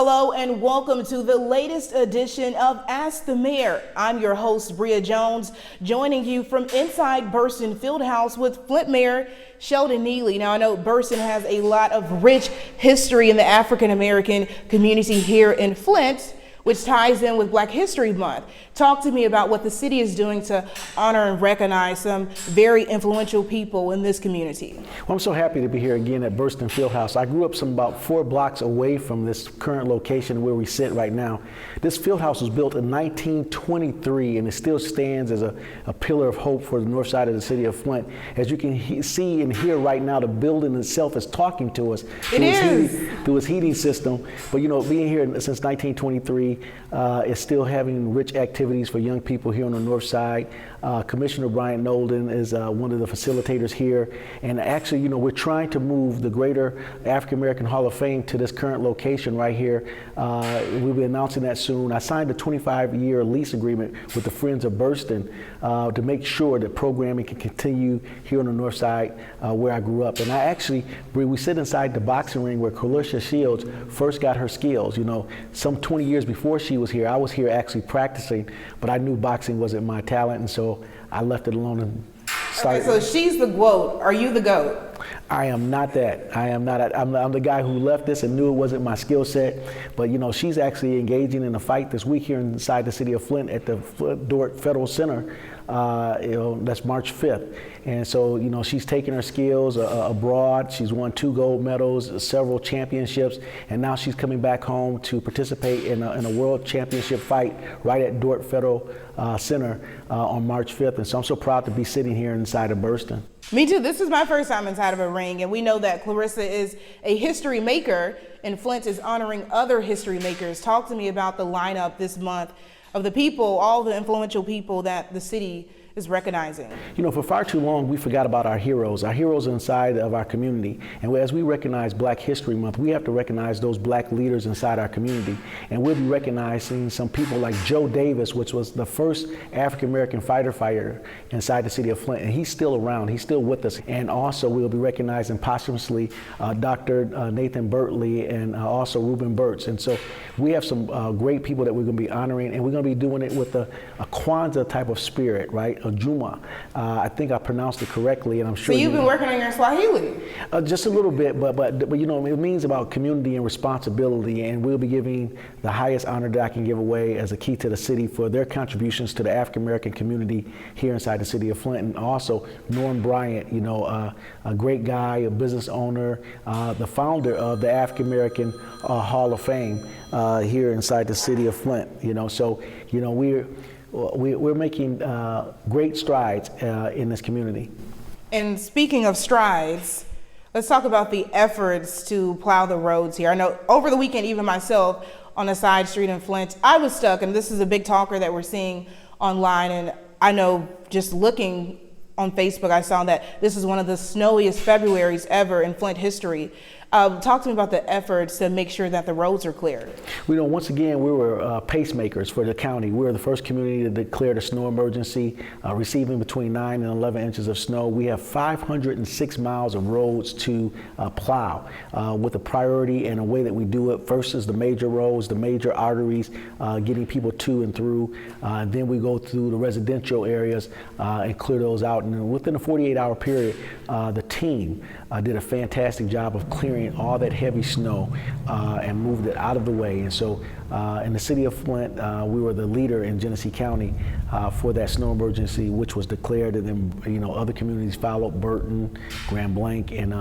Hello and welcome to the latest edition of Ask the Mayor. I'm your host, Bria Jones, joining you from inside Burston Fieldhouse with Flint Mayor Sheldon Neeley. Now, I know Burston has a lot of rich history in the African-American community here in Flint, which ties in with Black History Month. Talk to me about what the city is doing to honor and recognize some very influential people in this community. Well, I'm so happy to be here again at Burston Fieldhouse. I grew up about 4 blocks away from this current location where we sit right now. This fieldhouse was built in 1923 and it still stands as a pillar of hope for the north side of the city of Flint. As you can see and hear right now, the building itself is talking to us through its heating system. But you know, being here since 1923, is still having rich activities for young people here on the north side. Commissioner Brian Nolden is one of the facilitators here. And actually, you know, we're trying to move the Greater African American Hall of Fame to this current location right here. We'll be announcing that soon. I signed a 25-year lease agreement with the Friends of Burston to make sure that programming can continue here on the north side where I grew up. And I actually, we sit inside the boxing ring where Carlisha Shields first got her skills. You know, some 20 years before she was here, I was here actually practicing, but I knew boxing wasn't my talent, and so I left it alone and started. Okay, so she's the GOAT. Are you the GOAT? I am not that. I am not. I'm the guy who left this and knew it wasn't my skill set. But you know, she's actually engaging in a fight this week here inside the city of Flint at the Dort Federal Center. You know, that's March 5th. And so, you know, she's taking her skills abroad. She's won 2 gold medals, several championships, and now she's coming back home to participate in a world championship fight right at Dort Federal Center on March 5th. And so I'm so proud to be sitting here inside of Burston. Me too. This is my first time inside of a ring, and we know that Clarissa is a history maker, and Flint is honoring other history makers. Talk to me about the lineup this month of the people, all the influential people that the city is recognizing. You know, for far too long, we forgot about our heroes inside of our community. And as we recognize Black History Month, we have to recognize those Black leaders inside our community. And we'll be recognizing some people like Joe Davis, which was the first African-American fighter inside the city of Flint. And he's still around, he's still with us. And also we'll be recognizing posthumously Dr. Nathan Bertley and also Reuben Burtz. And so we have some great people that we're gonna be honoring, and we're gonna be doing it with a Kwanzaa type of spirit, right? A Juma. I think I pronounced it correctly, and I'm sure. So you've been working on your Swahili? Just a little bit, but you know, it means about community and responsibility, and we'll be giving the highest honor that I can give away as a key to the city for their contributions to the African American community here inside the city of Flint. And also Norm Bryant, you know, a great guy, a business owner, the founder of the African American Hall of Fame here inside the city of Flint. You know, so you know we're making great strides in this community. And speaking of strides, let's talk about the efforts to plow the roads here. I know over the weekend, even myself on a side street in Flint, I was stuck, and this is a big talker that we're seeing online. And I know just looking on Facebook, I saw that this is one of the snowiest Februarys ever in Flint history. Talk to me about the efforts to make sure that the roads are cleared. You know, once again, we were pacemakers for the county. We were the first community to declare a snow emergency, receiving between 9 and 11 inches of snow. We have 506 miles of roads to plow with a priority and a way that we do it. First is the major roads, the major arteries, getting people to and through. Then we go through the residential areas and clear those out. And within a 48-hour period, the team did a fantastic job of clearing all that heavy snow and moved it out of the way. And so in the city of Flint, we were the leader in Genesee County for that snow emergency, which was declared, and then, you know, other communities followed, Burton, Grand Blanc, and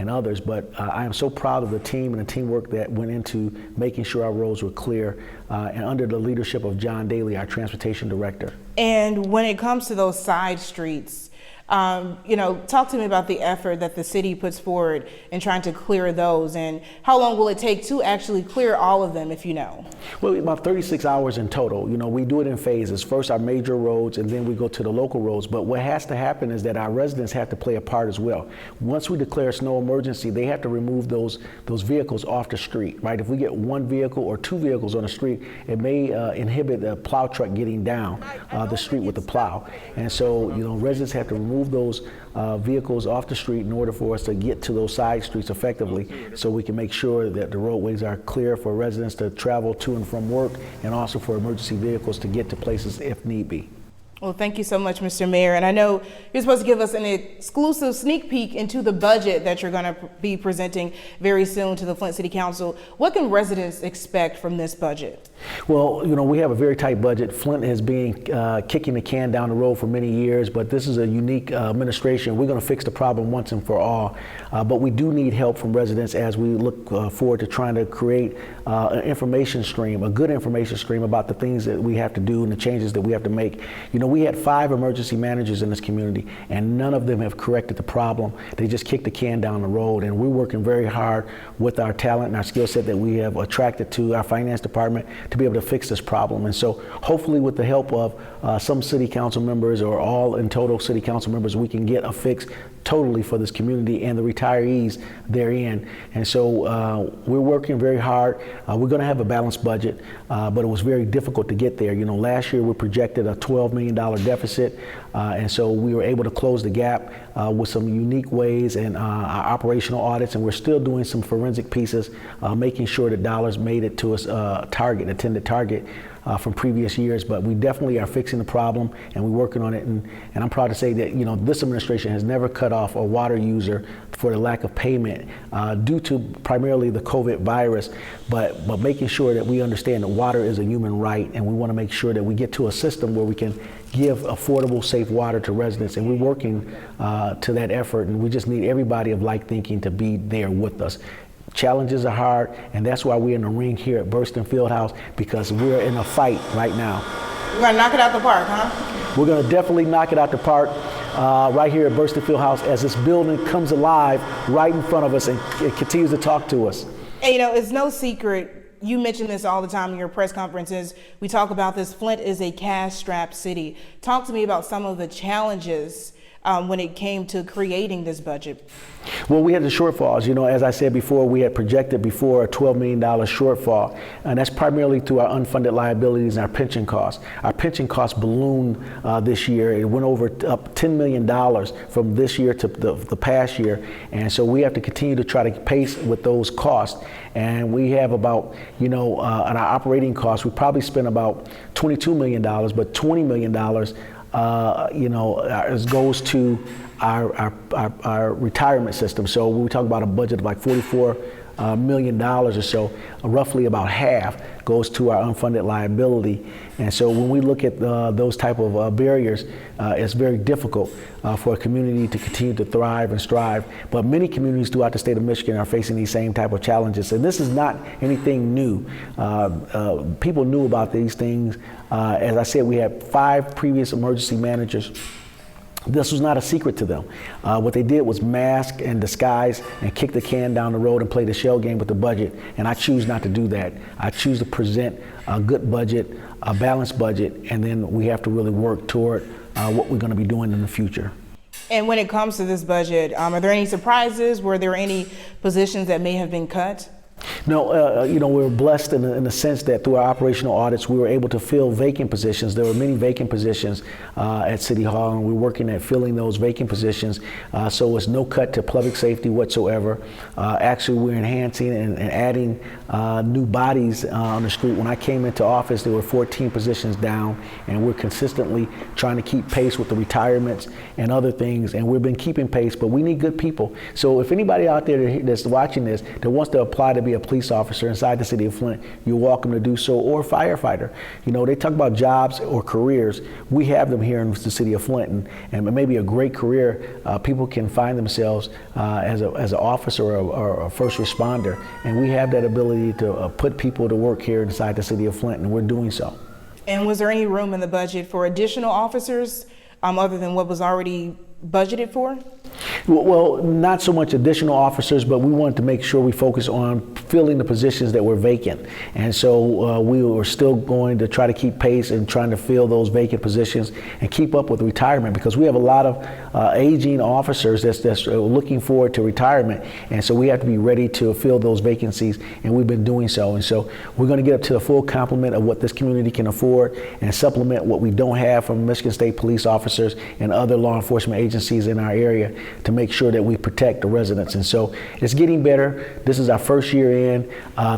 others. But I am so proud of the team and the teamwork that went into making sure our roads were clear, and under the leadership of John Daly, our transportation director. And when it comes to those side streets, you know, talk to me about the effort that the city puts forward in trying to clear those, and how long will it take to actually clear all of them, if you know? Well, about 36 hours in total. You know, we do it in phases. First our major roads, and then we go to the local roads. But what has to happen is that our residents have to play a part as well. Once we declare a snow emergency, they have to remove those vehicles off the street, right? If we get 1 vehicle or 2 vehicles on the street, it may inhibit the plow truck getting down the street with the plow. And so, you know, residents have to remove move those vehicles off the street in order for us to get to those side streets effectively, so we can make sure that the roadways are clear for residents to travel to and from work, and also for emergency vehicles to get to places if need be. Well, thank you so much, Mr. Mayor. And I know you're supposed to give us an exclusive sneak peek into the budget that you're going to be presenting very soon to the Flint City Council. What can residents expect from this budget? Well, we have a very tight budget. Flint has been kicking the can down the road for many years, but this is a unique administration. We're going to fix the problem once and for all. But we do need help from residents as we look forward to trying to create an information stream, a good information stream about the things that we have to do and the changes that we have to make. We had 5 emergency managers in this community, and none of them have corrected the problem. They just kicked the can down the road, and we're working very hard with our talent and our skill set that we have attracted to our finance department to be able to fix this problem. And so hopefully with the help of some city council members, or all in total city council members, we can get a fix totally for this community and the retirees therein. And so we're working very hard. We're going to have a balanced budget, but it was very difficult to get there. Last year we projected a $12 million deficit, and so we were able to close the gap with some unique ways and our operational audits, and we're still doing some forensic pieces, making sure that dollars made it to its intended target from previous years. But we definitely are fixing the problem, and we're working on it. And I'm proud to say that this administration has never cut off a water user for the lack of payment due to primarily the COVID virus, but making sure that we understand that water is a human right, and we want to make sure that we get to a system where we can give affordable, safe water to residents. And we're working to that effort, and we just need everybody of like thinking to be there with us. Challenges are hard, and that's why we're in the ring here at Burston Fieldhouse, because we're in a fight right now. We're going to knock it out the park, huh? We're going to definitely knock it out the park right here at Burston Fieldhouse as this building comes alive right in front of us and it continues to talk to us. And, it's no secret. You mention this all the time in your press conferences. We talk about this. Flint is a cash-strapped city. Talk to me about some of the challenges when it came to creating this budget. Well, we had the shortfalls. As I said before, we had projected before a $12 million shortfall, and that's primarily through our unfunded liabilities and our pension costs. Our pension costs ballooned this year. It went up $10 million from this year to the past year, and so we have to continue to try to pace with those costs. And we have about, on our operating costs, we probably spent about $22 million, but $20 million goes to our retirement system. So when we talk about a budget of like $44 million or so, roughly about half goes to our unfunded liability. And so when we look at those type of barriers, it's very difficult for a community to continue to thrive and strive. But many communities throughout the state of Michigan are facing these same type of challenges. And this is not anything new. People knew about these things. As I said, we had 5 previous emergency managers. This was not a secret to them. What they did was mask and disguise and kick the can down the road and play the shell game with the budget. And I choose not to do that. I choose to present a good budget, a balanced budget, and then we have to really work toward what we're going to be doing in the future. And when it comes to this budget, are there any surprises? Were there any positions that may have been cut? No, we're blessed in the sense that through our operational audits, we were able to fill vacant positions. There were many vacant positions at City Hall, and we're working at filling those vacant positions. So it's no cut to public safety whatsoever. Actually, we're enhancing and adding new bodies on the street. When I came into office, there were 14 positions down, and we're consistently trying to keep pace with the retirements and other things. And we've been keeping pace, but we need good people. So if anybody out there that's watching this that wants to apply to be a police officer inside the city of Flint, you're welcome to do so, or firefighter. They talk about jobs or careers. We have them here in the city of Flint, and it may be a great career. People can find themselves as an officer or a first responder, and we have that ability to put people to work here inside the city of Flint, and we're doing so. And was there any room in the budget for additional officers other than what was already budgeted for? Well, not so much additional officers, but we wanted to make sure we focus on filling the positions that were vacant. And so we were still going to try to keep pace and trying to fill those vacant positions and keep up with retirement, because we have a lot of aging officers that's looking forward to retirement. And so we have to be ready to fill those vacancies, and we've been doing so. And so we're going to get up to the full complement of what this community can afford and supplement what we don't have from Michigan State police officers and other law enforcement agencies in our area to make sure that we protect the residents. And so it's getting better. This is our first year in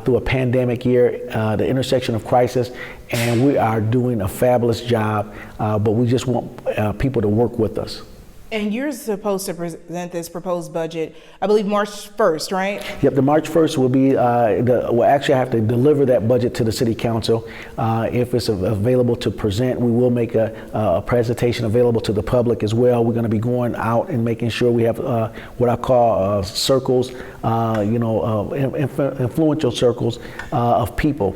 through a pandemic year, the intersection of crisis, and we are doing a fabulous job, but we just want people to work with us. And you're supposed to present this proposed budget, I believe, March 1st, right? Yep, the March 1st will be, we'll actually have to deliver that budget to the City Council. If it's available to present, we will make a presentation available to the public as well. We're going to be going out and making sure we have what I call circles, influential circles of people.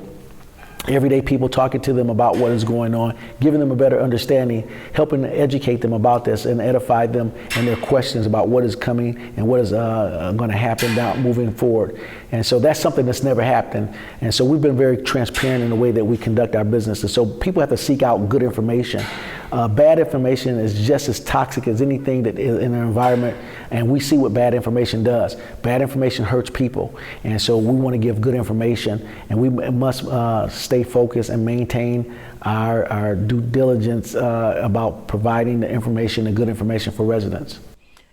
Everyday people, talking to them about what is going on, giving them a better understanding, helping to educate them about this and edify them and their questions about what is coming and what is going to happen down moving forward. And so that's something that's never happened. And so we've been very transparent in the way that we conduct our business. And so people have to seek out good information. Bad information is just as toxic as anything that is in an environment, and we see what bad information does. Bad information hurts people, and so we want to give good information, and we must stay focused and maintain our due diligence about providing the information, the good information for residents.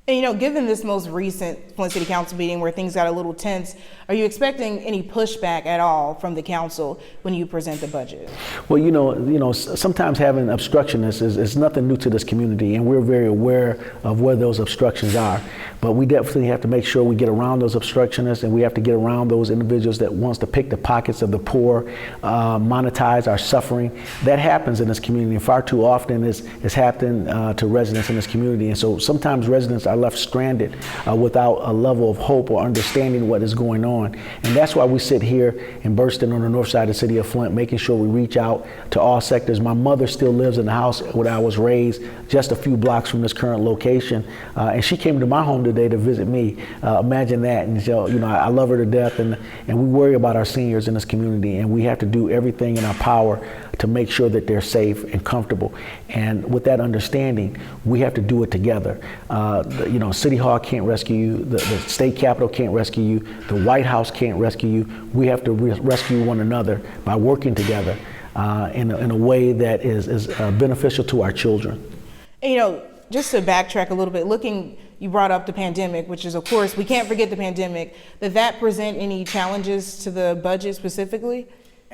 And given this most recent Flint City Council meeting where things got a little tense, are you expecting any pushback at all from the council when you present the budget? Well, sometimes having obstructionists is nothing new to this community, and we're very aware of where those obstructions are. But we definitely have to make sure we get around those obstructionists, and we have to get around those individuals that wants to pick the pockets of the poor, monetize our suffering. That happens in this community, and far too often it's happening to residents in this community. And so sometimes residents are left stranded without a level of hope or understanding what is going on. And that's why we sit here in Burston on the north side of the city of Flint, making sure we reach out to all sectors. My mother still lives in the house where I was raised, just a few blocks from this current location. And she came to my home today to visit me. Imagine that. And so, I love her to death, and we worry about our seniors in this community, and we have to do everything in our power to make sure that they're safe and comfortable. And with that understanding, we have to do it together. City Hall can't rescue you, the state capitol can't rescue you, the White House can't rescue you. We have to rescue one another by working together in a way that is beneficial to our children. And, just to backtrack a little bit, you brought up the pandemic, which is, of course, we can't forget the pandemic. Did that present any challenges to the budget specifically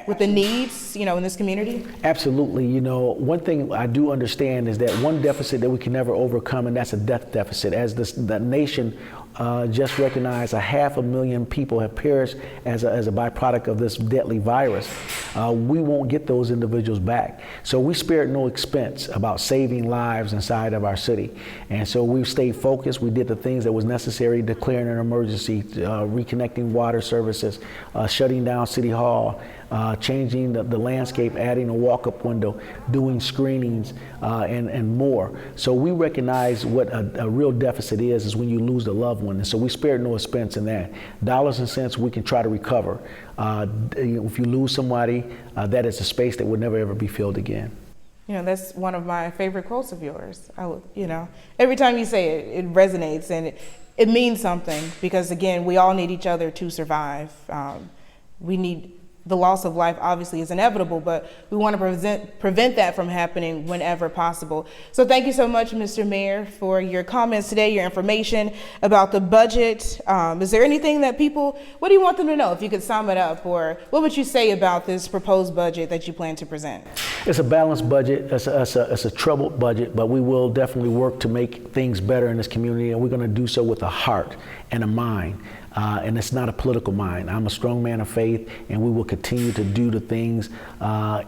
with the needs, in this community? Absolutely. One thing I do understand is that one deficit that we can never overcome, and that's a death deficit. As the nation just recognized 500,000 people have perished as a byproduct of this deadly virus. We won't get those individuals back. So we spared no expense about saving lives inside of our city. And so we've stayed focused. We did the things that was necessary, declaring an emergency, reconnecting water services, shutting down City Hall, changing the landscape, adding a walk-up window, doing screenings, and more. So we recognize what a real deficit is when you lose a loved one. And so we spared no expense in that. Dollars and cents we can try to recover. If you lose somebody, that is a space that will never ever be filled again. That's one of my favorite quotes of yours. Every time you say it, it resonates, and it means something, because again, we all need each other to survive. The loss of life obviously is inevitable, but we want to prevent that from happening whenever possible. So thank you so much, Mr. Mayor, for your comments today, your information about the budget. Is there anything that what do you want them to know, if you could sum it up, or what would you say about this proposed budget that you plan to present? It's a balanced budget. It's a troubled budget, but we will definitely work to make things better in this community, and we're going to do so with a heart and a mind. And it's not a political mind. I'm a strong man of faith, and we will continue to do the things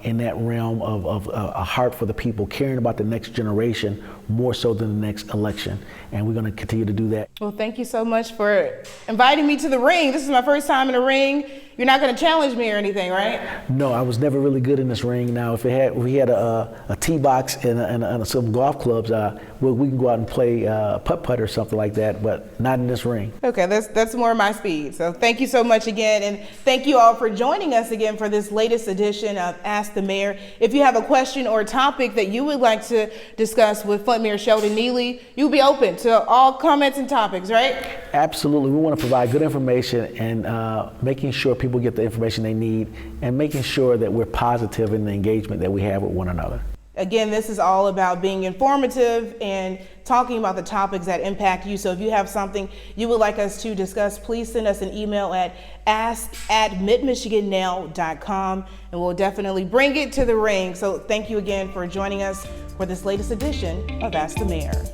in that realm of a heart for the people, caring about the next generation more so than the next election. And we're going to continue to do that. Well, thank you so much for inviting me to the ring. This is my first time in the ring. You're not going to challenge me or anything, right? No, I was never really good in this ring. Now, if we had a tee box and some golf clubs, we can go out and play putt-putt or something like that, but not in this ring. Okay, that's more my speed. So thank you so much again, and thank you all for joining us again for this latest edition of Ask the Mayor. If you have a question or a topic that you would like to discuss with Flint Mayor Sheldon Neeley, you'll be open to all comments and topics, right? Absolutely. We want to provide good information and making sure people get the information they need and making sure that we're positive in the engagement that we have with one another. Again, this is all about being informative and talking about the topics that impact you. So if you have something you would like us to discuss, please send us an email at ask@midmichigannow.com, and we'll definitely bring it to the ring. So thank you again for joining us for this latest edition of Ask the Mayor.